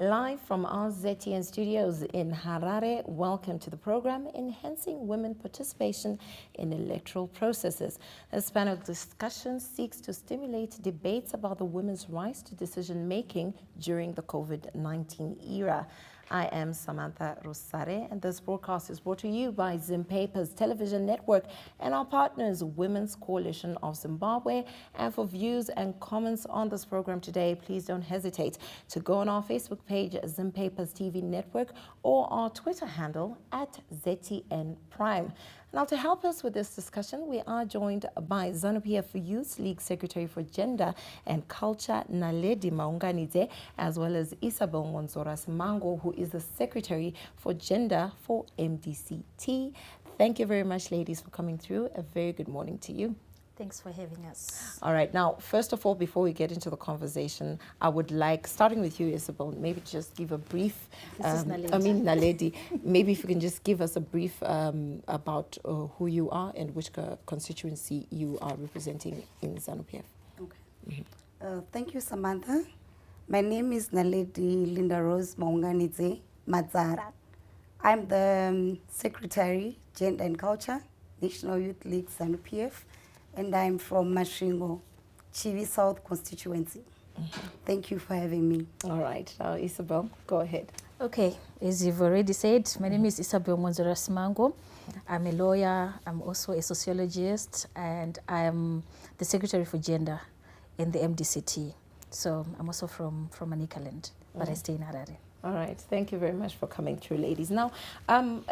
Live from our ZTN studios in Harare, welcome to the program, Enhancing Women Participation in Electoral Processes. This panel discussion seeks to stimulate debates about the women's rights to decision-making during the COVID-19 era. I am Samantha Rosare, and this broadcast is brought to you by Zimbabwe's television network and our partners, Women's Coalition of Zimbabwe. And for views and comments on this program today, please don't hesitate to go on our Facebook page, Zimbabwe's TV network, or our Twitter handle at ZTN Prime. Now, to help us with this discussion, we are joined by ZANU-PF Youth League Secretary for Gender and Culture, Naledi Maunganidze, as well as Isabel Monzoras-Mango, who is the Secretary for Gender for MDCT. Thank you very much, ladies, for coming through. A very good morning to you. Thanks for having us. All right. Now, first of all, before we get into the conversation, I would like, starting with you, Isabel, maybe just give a brief, Naledi, maybe if you can just give us a brief about who you are and which constituency you are representing in ZANU-PF. Okay. Thank you, Samantha. My name is Naledi Linda Rose Maunganidze Mazara. I'm the Secretary, Gender and Culture, National Youth League ZANU-PF, and I'm from Masvingo, Chivi South constituency. Thank you for having me. All right. Isabel, go ahead. Okay, as you've already said, my name is Isabel Monzoras-Mango. I'm a lawyer, I'm also a sociologist, and I'm the Secretary for Gender in the MDCT. So I'm also from Manicaland, but I stay in Harare. All right. Thank you very much for coming through, ladies. Now,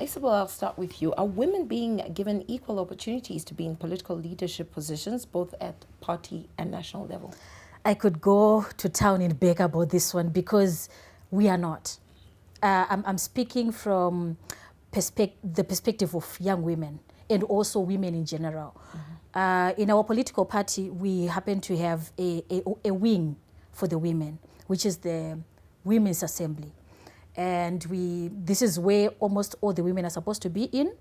Isabel, I'll start with you. Are women being given equal opportunities to be in political leadership positions, both at party and national level? I could go to town and beg about this one because we are not. I'm speaking from the perspective of young women and also women in general. In our political party, we happen to have a wing for the women, which is the Women's Assembly. And this is where almost all the women are supposed to be in.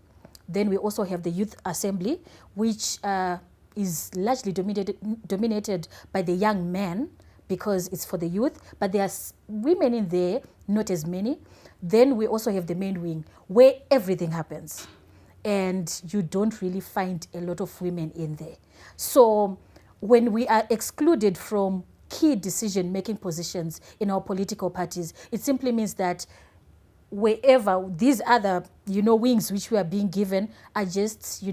Then we also have the Youth Assembly, which is largely dominated by the young men because it's for the youth, but there are women in there, not as many. Then we also have the main wing where everything happens. And you don't really find a lot of women in there. So when we are excluded from key decision-making positions in our political parties, it simply means that wherever these other, wings which we are being given are just,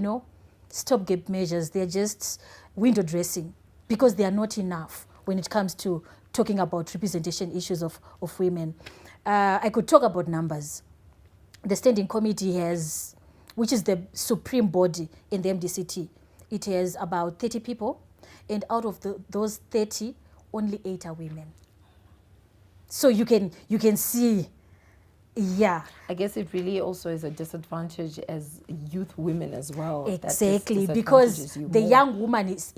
stopgap measures. They're just window dressing because they are not enough when it comes to talking about representation issues of women. I could talk about numbers. The Standing Committee has, which is the supreme body in the MDCT, it has about 30 people, and out of those 30, only 8 are women. So you can see, yeah. I guess it really also is a disadvantage as youth women as well. Exactly, because the young woman is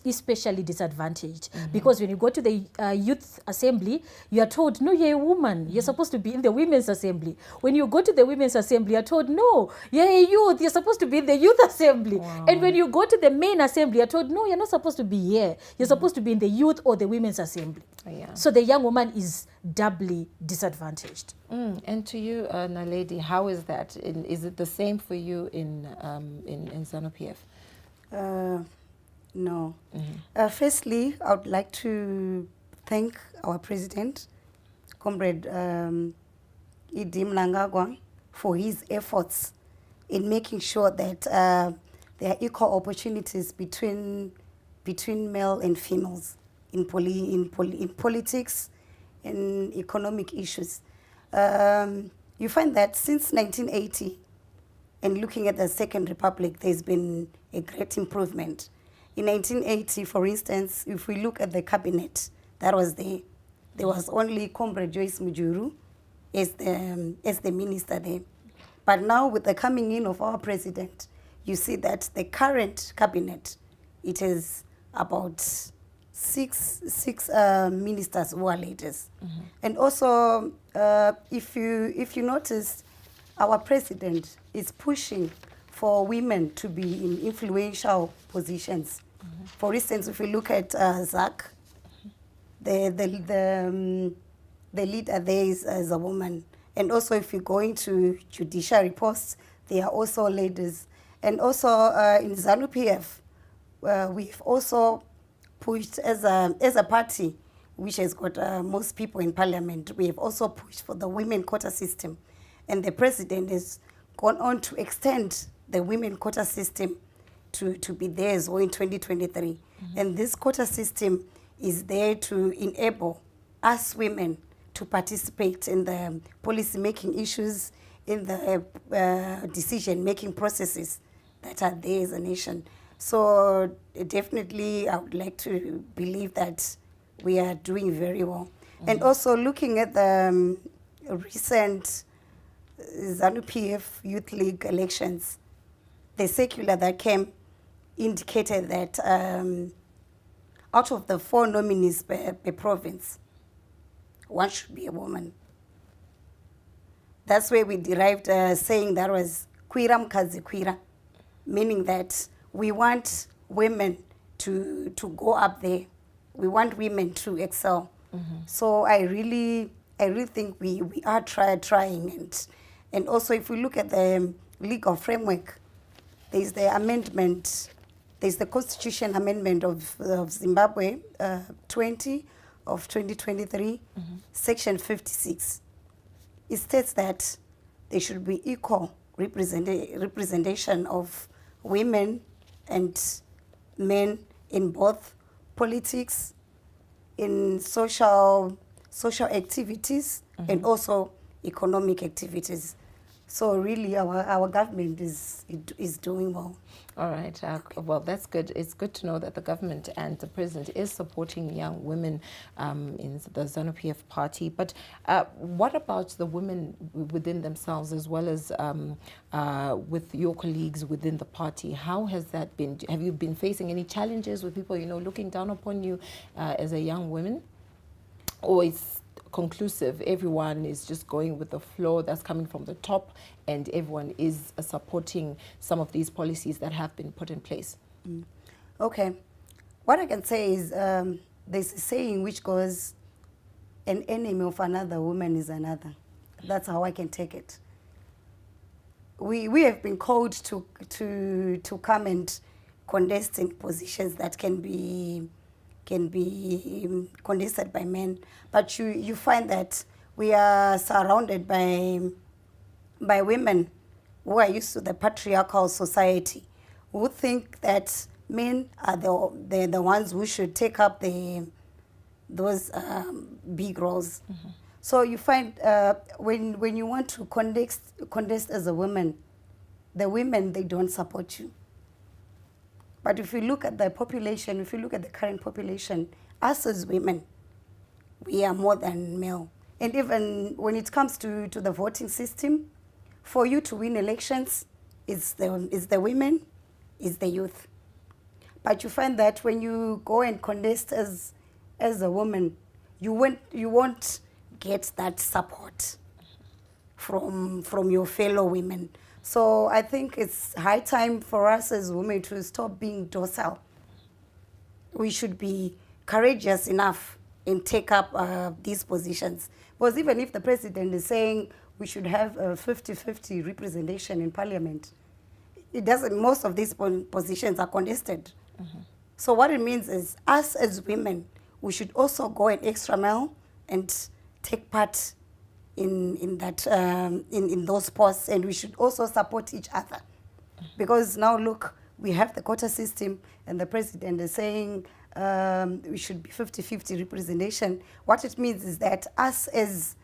especially disadvantaged. Because when you go to the Youth Assembly, you are told, no, you're a woman. You're supposed to be in the Women's Assembly. When you go to the Women's Assembly, you're told, no, you're a youth. You're supposed to be in the Youth Assembly. Wow. And when you go to the main assembly, you're told, no, you're not supposed to be here. You're supposed to be in the Youth or the Women's Assembly. Yeah. So the young woman is doubly disadvantaged. And to you, Naledi, how is that? Is it the same for you in ZANU-PF? No. Firstly, I would like to thank our president, Comrade Idim Mnangagwa, for his efforts in making sure that there are equal opportunities between male and females in politics and economic issues. You find that since 1980, and looking at the Second Republic, there's been a great improvement. In 1980, for instance, if we look at the cabinet that was there was only Comrade Joyce Mujuru as the minister there. But now with the coming in of our president, you see that the current cabinet, it is about six ministers who are ladies. And also, if you notice, our president is pushing for women to be in influential positions. For instance, if we look at ZAC, the the leader there is a woman. And also if you go into judiciary posts, they are also ladies. And also in ZANU-PF, we've also pushed as a party, which has got most people in parliament, we have also pushed for the women quota system. And the president has gone on to extend the women quota system to be there as well in 2023. And this quota system is there to enable us women to participate in the policy-making issues, in the decision-making processes that are there as a nation. So definitely I would like to believe that we are doing very well. And also looking at the recent ZANU-PF Youth League elections, the circular that came indicated that out of the 4 nominees per province, 1 should be a woman. That's where we derived saying that was Kwira Mkazi Kwira, meaning that we want women to go up there. We want women to excel. So I really think we are trying. And also if we look at the legal framework, there's the amendment, there's the Constitution Amendment of Zimbabwe 20 of 2023, Section 56. It states that there should be equal representation of women and men in both politics, in social activities, and also economic activities. So really our government is doing well. All right. Well, that's good. It's good to know that the government and the president is supporting young women in the ZANU-PF party. But what about the women within themselves, as well as with your colleagues within the party? How has that been? Have you been facing any challenges with people, looking down upon you as a young woman? Or it's conclusive, everyone is just going with the flow that's coming from the top, and everyone is supporting some of these policies that have been put in place? Okay. What I can say is there's a saying which goes, an enemy of another woman is another. That's how I can take it. We have been called to come and contest in positions that can be contested by men, but you find that we are surrounded by women who are used to the patriarchal society, who think that men are the ones who should take up those big roles. So you find when you want to contest as a woman, the women, they don't support you. But if you look at the population, if you look at the current population, us as women, we are more than male. And even when it comes to the voting system, for you to win elections, it's the women, it's the youth. But you find that when you go and contest as a woman, you won't get that support from your fellow women. So I think it's high time for us as women to stop being docile. We should be courageous enough and take up these positions. Because even if the president is saying we should have a 50-50 representation in parliament, it doesn't, most of these positions are contested. So what it means is us as women, we should also go an extra mile and take part in those posts, and we should also support each other. Because now look, we have the quota system, and the president is saying we should be 50-50 representation. What it means is that us as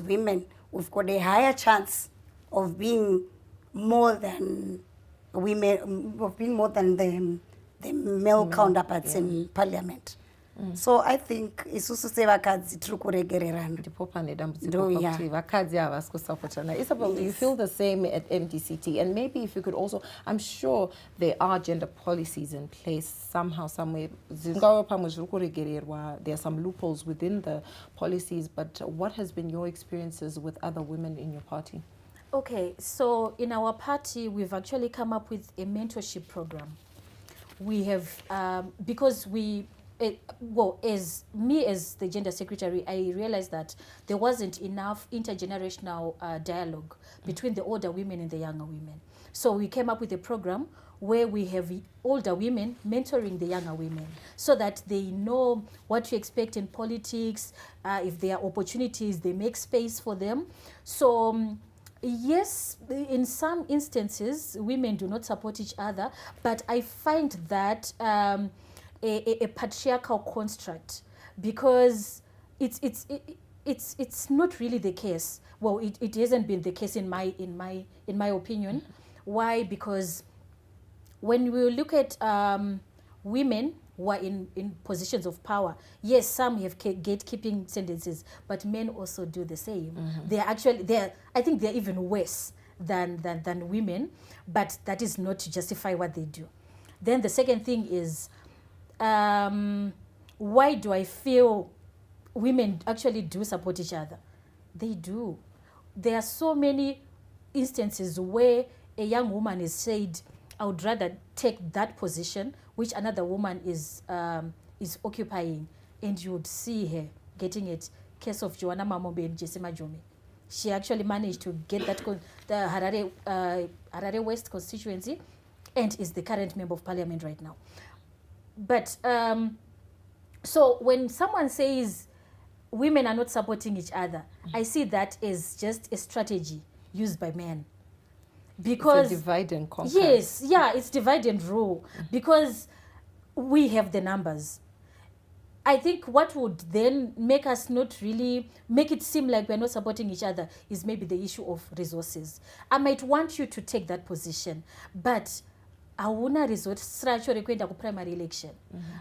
women, we've got a higher chance of being more than women, of being more than the male counterparts in parliament. So I think isusu sevakadzi tiri kuregererana. Isabel, do you feel the same at MDCT? And maybe if you could also, I'm sure there are gender policies in place somehow, somewhere. There are some loopholes within the policies, but what has been your experiences with other women in your party? Okay, so in our party, we've actually come up with a mentorship program. We have, because we well, as me as the gender secretary, I realized that there wasn't enough intergenerational dialogue between the older women and the younger women. So we came up with a program where we have older women mentoring the younger women so that they know what to expect in politics. If there are opportunities, they make space for them. So yes, in some instances, women do not support each other, but I find that a patriarchal construct, because it's not really the case. Well, it hasn't been the case in my opinion. Why? Because when we look at women who are in positions of power, yes, some have gatekeeping tendencies, but men also do the same. I think they're even worse than women, but that is not to justify what they do. Then the second thing is, why do I feel women actually do support each other? They do. There are so many instances where a young woman is said, I would rather take that position which another woman is occupying, and you would see her getting it. Case of Joanna Mamombe and Jessima Jomi. She actually managed to get that the Harare West constituency, and is the current member of parliament right now. But so when someone says women are not supporting each other, I see that as just a strategy used by men. Because it's a divide and conquer. Yes, yeah, it's divide and rule, because we have the numbers. I think what would then make us not really make it seem like we're not supporting each other is maybe the issue of resources. I might want you to take that position, but hauna resource racho rekuenda ku primary election.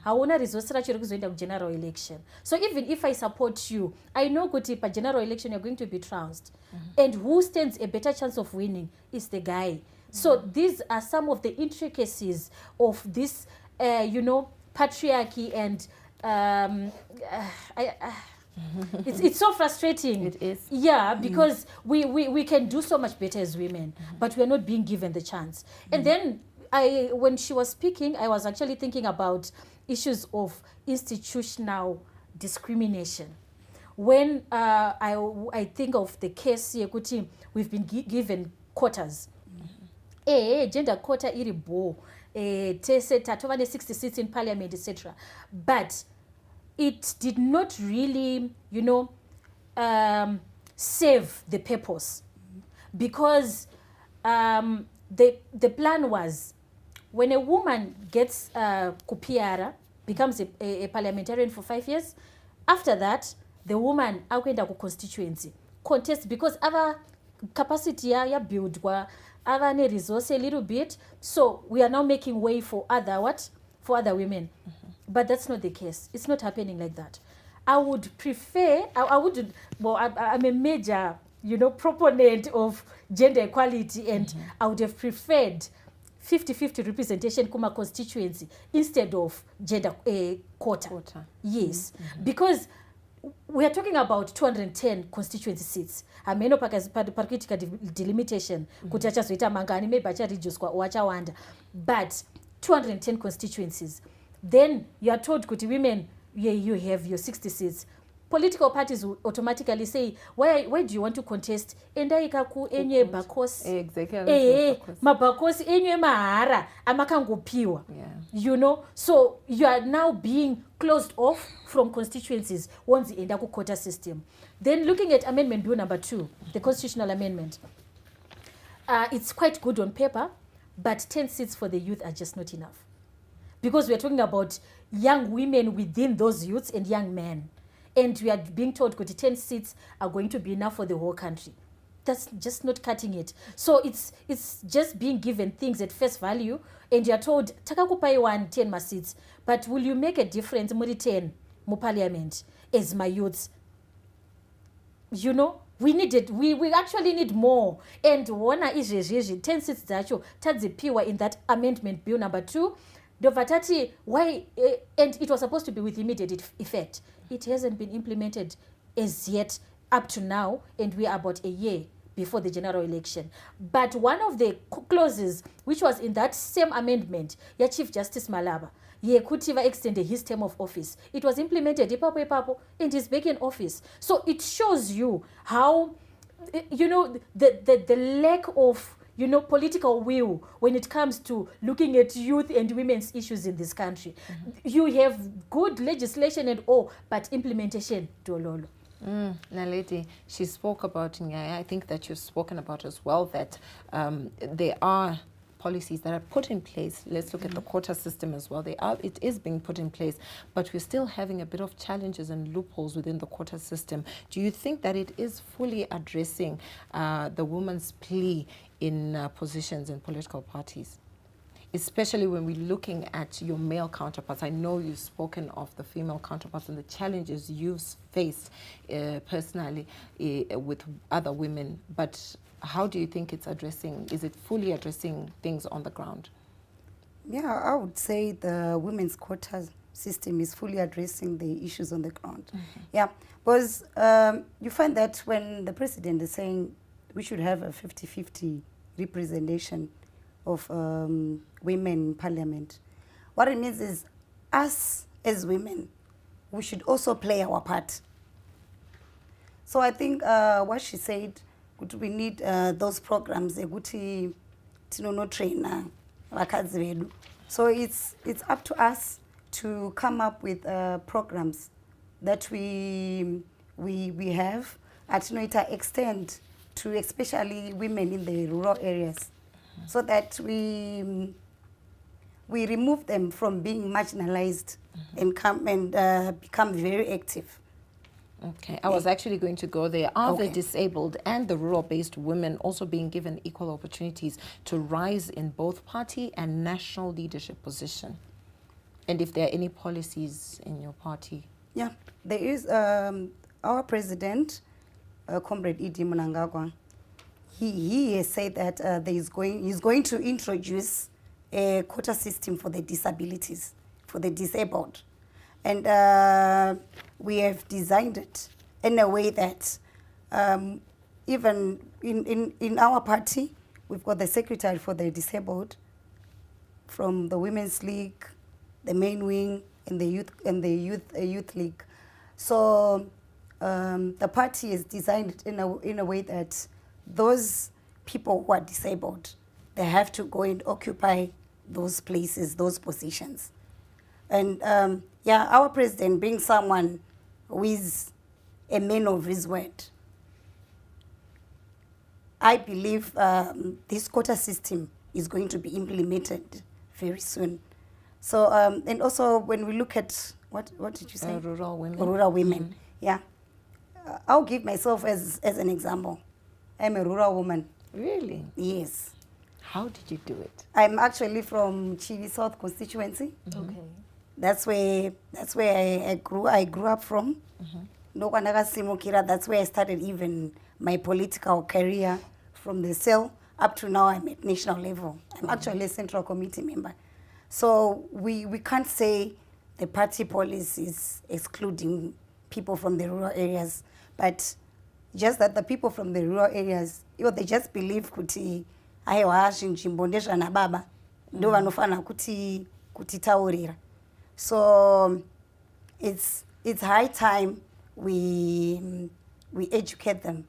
Hauna resource racho rekuzoenda ku general election. So even if I support you, I know kuti pa general election you're going to be trounced. And who stands a better chance of winning is the guy. So these are some of the intricacies of this, patriarchy, and it's so frustrating. It is. Yeah, because we can do so much better as women, but we're not being given the chance. And then when she was speaking, I was actually thinking about issues of institutional discrimination. When I think of the case Yekuti, we've been given quotas. Gender quota iribo, tese tatovane 60 seats in parliament, etc. But it did not really, save the purpose, because the plan was, when a woman gets kupiara, becomes a parliamentarian for 5 years, after that, the woman akwenda ku constituency contest, because our capacity ya build kwa our resource a little bit, so we are now making way for other women. But that's not the case. It's not happening like that. I would prefer, I'm a major proponent of gender equality, and I would have preferred 50-50 representation kuma constituency instead of gender quota. Yes, because we are talking about 210 constituency seats. Ameno pakitika delimitation kuti achazoita mangani, maybe achareduce kwa wachawanda, but 210 constituencies. Then you are told kuti women, you have your 60 seats. Political parties will automatically say, why do you want to contest? Endaika ku enye bakosi. Exactly. Mabakosi enye mahara amakangopiwa. So you are now being closed off from constituencies once the enda ku quota system. Then looking at amendment bill number 2, the constitutional amendment, it's quite good on paper, but 10 seats for the youth are just not enough, because we are talking about young women within those youths and young men. And we are being told that 10 seats are going to be enough for the whole country. That's just not cutting it. So it's just being given things at face value, and you are told, takakupai 10 seats, but will you make a difference muri 10 mu parliament as my youths? We actually need more. And wana izvezvezvi 10 seats dzacho tadzipiwa in that amendment bill number 2. Dovatati, why? And it was supposed to be with immediate effect. It hasn't been implemented as yet up to now, and we are about a year before the general election. But one of the clauses which was in that same amendment, ya Chief Justice Malaba, yekuti extended his term of office, it was implemented ipapo and he's back in office. So it shows you how, you know, the lack of, you know, political will when it comes to looking at youth and women's issues in this country. You have good legislation and all, but implementation, dololo. Naledi, she spoke about, I think that you've spoken about as well, that there are policies that are put in place. Let's look at the quota system as well. It is being put in place, but we're still having a bit of challenges and loopholes within the quota system. Do you think that it is fully addressing the woman's plea in positions in political parties? Especially when we're looking at your male counterparts. I know you've spoken of the female counterparts and the challenges you've faced personally with other women, but how do you think it's addressing, is it fully addressing things on the ground? Yeah, I would say the women's quota system is fully addressing the issues on the ground. Yeah, because you find that when the president is saying we should have a 50-50 representation of women in parliament, what it means is us as women, we should also play our part. So I think what she said, we need those programs, ekuti tinono trainer vakadzi vedu. So it's up to us to come up with programs that we have atinoita extend to especially women in the rural areas, so that we remove them from being marginalized and become very active. Okay, I was actually going to go there. Are the disabled and the rural-based women also being given equal opportunities to rise in both party and national leadership position? And if there are any policies in your party? Yeah, there is our president, Comrade Idi Mnangagwa. He has said that he's going to introduce a quota system for the disabilities, for the disabled. And we have designed it in a way that even in our party, we've got the secretary for the disabled from the Women's League, the main wing, and the youth league. So the party is designed in a way that those people who are disabled, they have to go and occupy those places, those positions. And yeah, our president being someone who is a man of his word, I believe this quota system is going to be implemented very soon. So, and also when we look at, what did you say? Rural women. Rural women, yeah. I'll give myself as an example. I'm a rural woman. Really? Yes. How did you do it? I'm actually from Chivi South constituency. Okay. That's where I grew up from. That's where I started even my political career, from the cell up to now. I'm at national level. I'm actually a central committee member. So we can't say the party policy is excluding people from the rural areas, but just that the people from the rural areas, they just believe kuti aiwa zvinjimbondezva nababa ndo vanofana kuti taurira. So it's high time we educate them.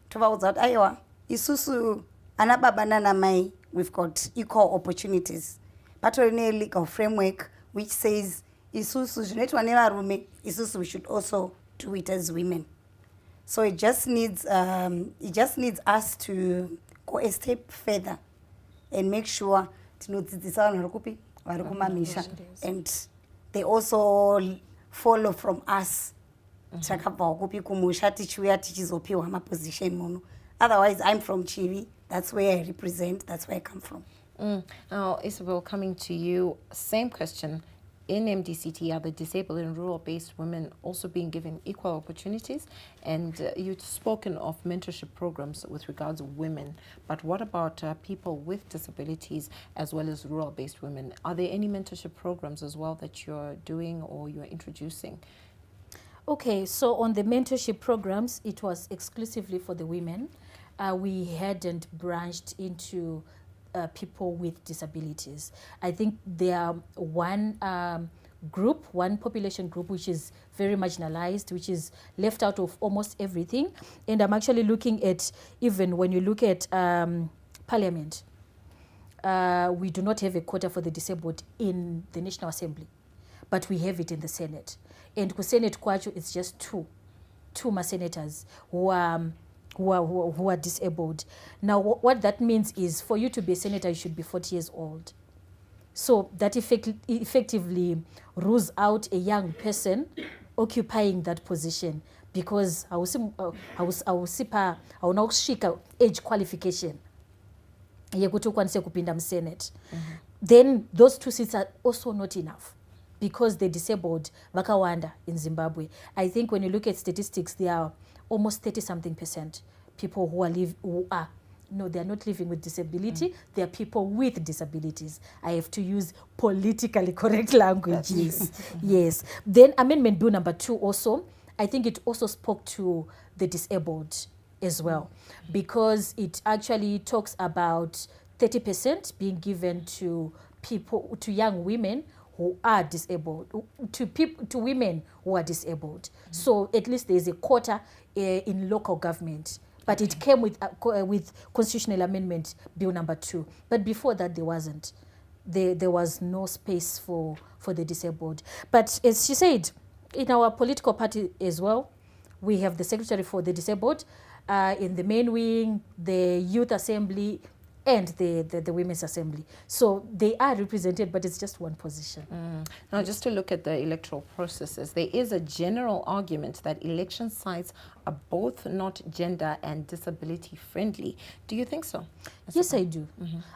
Tovaudza kuti aiwa isusu ana baba nana mai, we've got equal opportunities. Patori legal framework which says isusu zvinoitwa nevarume, isusu we should also do it as women. So it just needs us to go a step further and make sure tinodzidzisa vanhu vari kumamisha, and they also follow from us. Takabva kupi kumusha tichiuya tichizopiwa maposition muno. Otherwise, I'm from Chivi. That's where I represent. That's where I come from. Now, Isabel, coming to you, same question. In MDCT, are the disabled and rural-based women also being given equal opportunities? And you've spoken of mentorship programs with regards to women, but what about people with disabilities as well as rural-based women? Are there any mentorship programs as well that you're doing or you're introducing? Okay, so on the mentorship programs, it was exclusively for the women. We hadn't branched into people with disabilities. I think there are one one population group which is very marginalized, which is left out of almost everything. And I'm actually looking at, even when you look at parliament, we do not have a quota for the disabled in the National Assembly, but we have it in the Senate. And ku Senate kwacho, it's just two senators who are disabled. Now, what that means is, for you to be a senator, you should be 40 years old. So that effectively rules out a young person occupying that position, because awusipa hauna kusvika age qualification yekuti ukwanise kupinda musenate. Then those 2 seats are also not enough, because the disabled vakawanda in Zimbabwe. I think when you look at statistics, there are almost 30-something% people they are not living with disability. They are people with disabilities. I have to use politically correct languages. Yes. Then Amendment Bill number 2 also, I think it also spoke to the disabled as well, because it actually talks about 30% being given to people, to young women who are disabled, to women who are disabled. So at least there is a quota in local government. But it came with Constitutional Amendment Bill number 2. But before that, there wasn't. There was no space for the disabled. But as she said, in our political party as well, we have the Secretary for the Disabled, in the main wing, the Youth Assembly, and the Women's Assembly. So they are represented, but it's just one position. Now, just to look at the electoral processes, there is a general argument that election sites are both not gender and disability friendly. Do you think so? Yes, I do.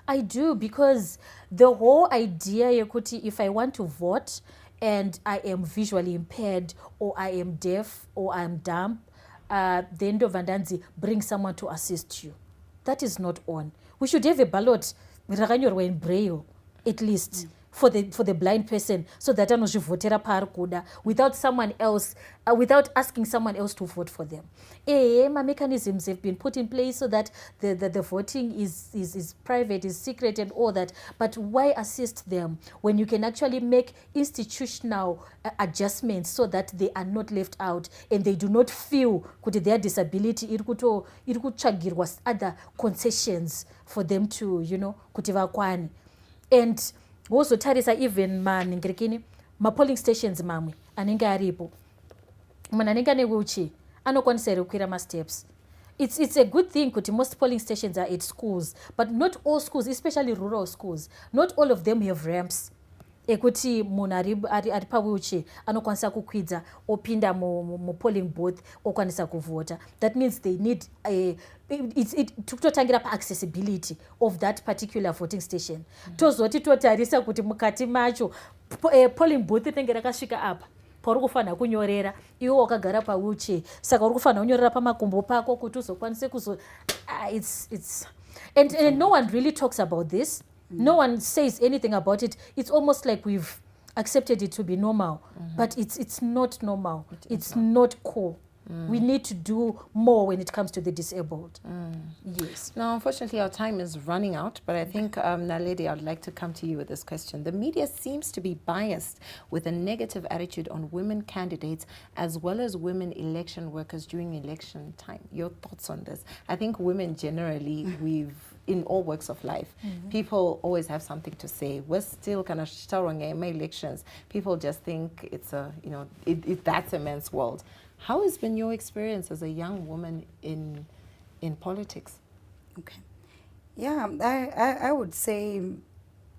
I do, because the whole idea, Yekuti, if I want to vote and I am visually impaired, or I am deaf, or I am dumb, the end of Vandanzi, bring someone to assist you. That is not on. We should have a ballot in Braille, at least, for the blind person, so that anozvivotera paari kuda, without someone else, without asking someone else to vote for them. Mechanisms have been put in place so that the voting is private, is secret, and all that. But why assist them when you can actually make institutional adjustments so that they are not left out and they do not feel that their disability iri kutsvagirwa other concessions for them to, kuti vakwane. And wozotarisa even polling stations mamwe anenge aripo, munhu anenge ane wheelchair anokwanisa here kukwira masteps. It's a good thing kuti most polling stations are at schools, but not all schools, especially rural schools, not all of them have ramps ekuti munhu ari pawheelchair anokwanisa kukwidza opinda polling booth okwanisa kuvhota. That means they need tokutotangira pa-accessibility of that particular voting station. Tozoti totarisa kuti mukati macho polling booth inenge rakasvika apa pauri kufanira kunyorera, iwe wakagara pawheelchair, saka uri kufanira kunyorera pamakumbo pako kuti uzokwanise and no one really talks about this. No one says anything about it. It's almost like we've accepted it to be normal, but it's not normal. It's not cool. We need to do more when it comes to the disabled. Yes. Now, unfortunately, our time is running out, but I think, Naledi, I'd like to come to you with this question. The media seems to be biased with a negative attitude on women candidates as well as women election workers during election time. Your thoughts on this? I think women generally, in all walks of life, people always have something to say. We're still kind of shouting at my elections. People just think it's that's a man's world. How has been your experience as a young woman in politics? Okay. Yeah, I would say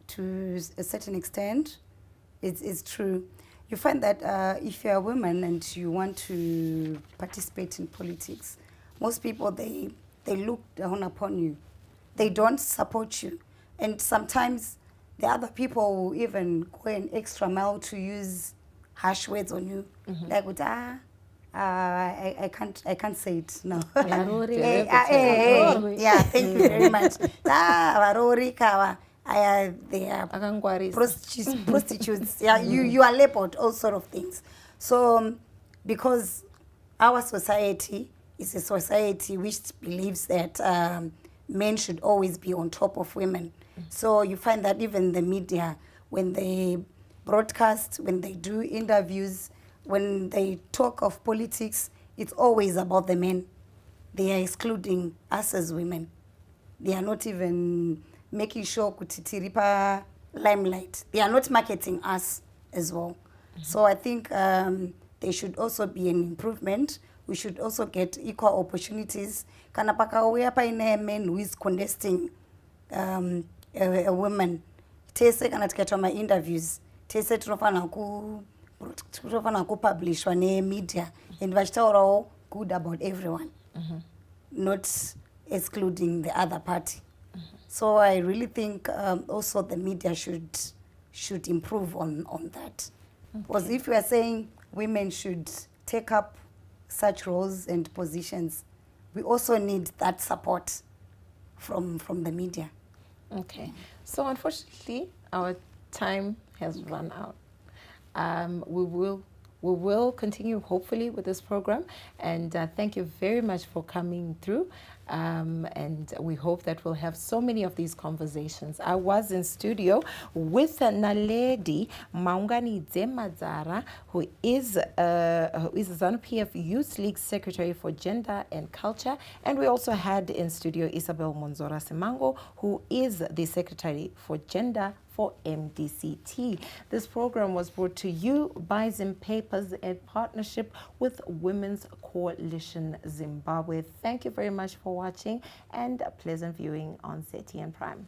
to a certain extent, it's true. You find that if you're a woman and you want to participate in politics, most people, they look down upon you. They don't support you. And sometimes the other people will even go an extra mile to use harsh words on you. Like, I can't say it now. Yeah, thank you very much. They are prostitutes. Yeah, you are labeled all sort of things. So because our society is a society which believes that men should always be on top of women. So you find that even the media, when they broadcast, when they do interviews, when they talk of politics, it's always about the men. They are excluding us as women. They are not even making sure kuti tiri pa limelight. They are not marketing us as well. So I think there should also be an improvement. We should also get equal opportunities. Kana pakauya paine man who is contesting a woman. Tese kana tikatwa ma interviews. Tese tinofana ku publishwa ne media and vachitaurawo good about everyone. Not excluding the other party. So I really think also the media should improve on that. Because if you are saying women should take up such roles and positions, we also need that support from the media. Okay. So unfortunately, our time has run out. We will continue hopefully with this program, and thank you very much for coming through. And we hope that we'll have so many of these conversations. I was in studio with Naledi Maunganidze Madzara, who is ZANU-PF Youth League Secretary for Gender and Culture, and we also had in studio Isabel Monzora Simango, who is the Secretary for Gender for MDCT. This program was brought to you by Zim Papers in partnership with Women's Coalition Zimbabwe. Thank you very much for watching, and a pleasant viewing on ZTN Prime.